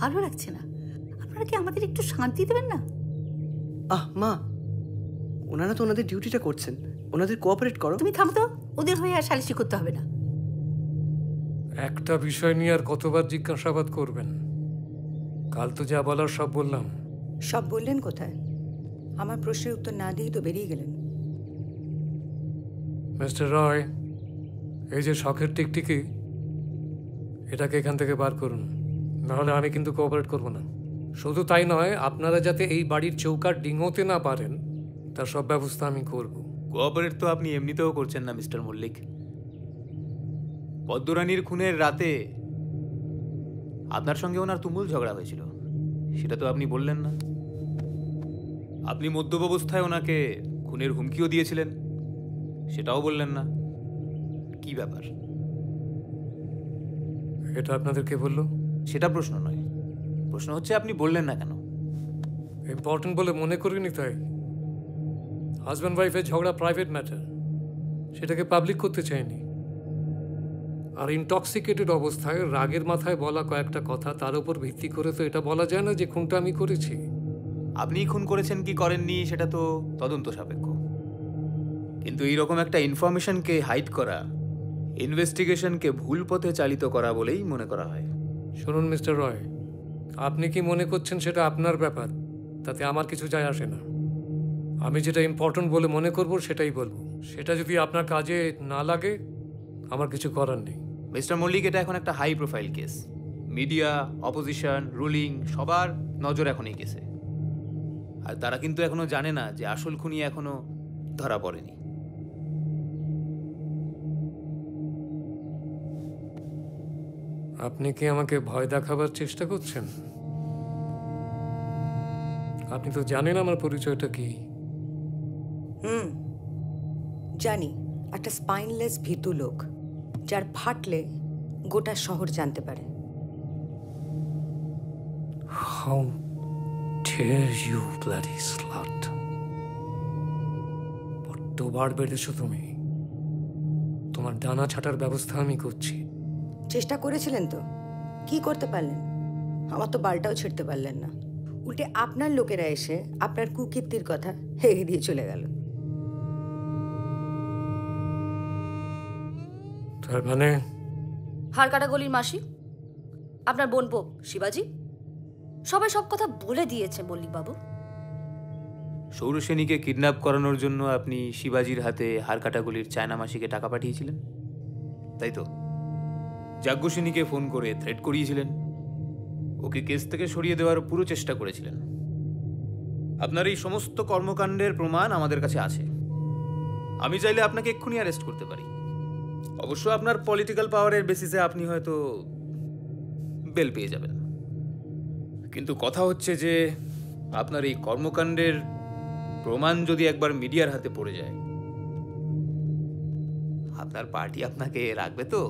ভালো লাগছে না। আপনারা কি আমাদের একটু শান্তি দেবেন না? মা, ওনারা তো ওনাদের ডিউটিটা করছেন, ওনাদের কোঅপারেট করো। তুমি থামো তো, ওদের হয়ে আর সালিশি করতে হবে না। একটা বিষয় নিয়ে আর কতবার জিজ্ঞাসাবাদ করবেন? কাল তো যা বলার সব বললাম। সব বললেন কোথায়? আমার প্রশ্নের উত্তর না দিয়েই তো বেরিয়ে গেলেন। মিস্টার রয়, এই যে শখের টিকটিকি, এটাকে এখান থেকে বার করুন, নাহলে আমি কিন্তু কোঅপারেট করব না। শুধু তাই নয়, আপনারা যাতে এই বাড়ির চৌকাঠ ডিঙোতে না পারেন তার সব ব্যবস্থা আমি করব। কোঅপারেট তো আপনি এমনিতেও করছেন না মিস্টার মল্লিক। পদ্মরানীর খুনের রাতে আপনার সঙ্গে ওনার তুমুল ঝগড়া হয়েছিল, সেটা তো আপনি বললেন না। আপনি মদ্যপ অবস্থায় ওনাকে খুনের হুমকিও দিয়েছিলেন, সেটাও বললেন না। কি ব্যাপার? এটা আপনাদের কে বললো? সেটা প্রশ্ন নয়, প্রশ্ন হচ্ছে আপনি বললেন না কেন? ইম্পর্টেন্ট বলে মনে করিনি তাই। হাজব্যান্ড ওয়াইফের ঝগড়া প্রাইভেট ম্যাটার, সেটাকে পাবলিক করতে চাইনি। আর ইনটক্সিকেটেড অবস্থায় রাগের মাথায় বলা কয়েকটা কথা, তার উপর ভিত্তি করে তো এটা বলা যায় না যে খুনটা আমি করেছি। আপনি খুন করেছেন কি করেননি সেটা তো তদন্ত সাপেক্ষ, কিন্তু এইরকম একটা ইনফরমেশনকে হাইড করা ইনভেস্টিগেশনকে ভুল পথে চালিত করা বলেই মনে করা হয়। শুনুন মিস্টার রয়, আপনি কি মনে করছেন সেটা আপনার ব্যাপার, তাতে আমার কিছু যায় আসে না। আমি যেটা ইম্পর্টেন্ট বলে মনে করব সেটাই বলবো। সেটা যদি আপনার কাজে না লাগে আমার কিছু করার নেই। মিস্টার মল্লিক, এটা এখন একটা high profile case. Media, opposition, ruling সবার নজর এখন এই কেসে। আর তারা কিন্তু এখনো জানে না যে আসল খুনি এখনো ধরা পড়েনি। আপনি কি আমাকে ভয় দেখাবার চেষ্টা করছেন? আপনি তো জানেন আমার পরিচয়টা কি। জানি, একটা স্পাইনলেস ভীতু লোক, যার ফাটলে গোটা শহর জানতে পারে। How dare you, bloody slut! বড্ড বার বেড়েছো তুমি। তোমার ডানা ছাটার ব্যবস্থা আমি করছি। চেষ্টা করেছিলেন তো, কি করতে পারলেন? আমার তো বালটাও ছিঁড়তে পারলেন না। উল্টে আপনার লোকেরা এসে আপনার কুকীর্তির কথা হেগে দিয়ে চলে গেল। তার মানে হাড়কাটা গলির মাসি, আপনার বোনপো শিবাজি, সবাই সব কথা বলে দিয়েছে মল্লিক বাবু। সৌরসেনীকে কিডন্যাপ করানোর জন্য আপনি শিবাজির হাতে হাড়কাটাগুলির চায়না মাসিকে টাকা পাঠিয়েছিলেন, তাই তো? যাজ্ঞসেনীকে ফোন করে থ্রেট করিয়েছিলেন, ওকে কেস থেকে সরিয়ে দেওয়ার পুরো চেষ্টা করেছিলেন। আপনার এই সমস্ত কর্মকাণ্ডের প্রমাণ আমাদের কাছে আছে। আমি চাইলে আপনাকে এক্ষুনি অ্যারেস্ট করতে পারি। অবশ্য আপনার পলিটিক্যাল পাওয়ারের বেসিসে আপনি হয়তো বেল পেয়ে যাবেন, কিন্তু কথা হচ্ছে যে আপনার এই কর্মকাণ্ডের প্রমাণ যদি একবার মিডিয়ার হাতে পড়ে যায়, আপনার পার্টি আপনাকে রাখবে তো?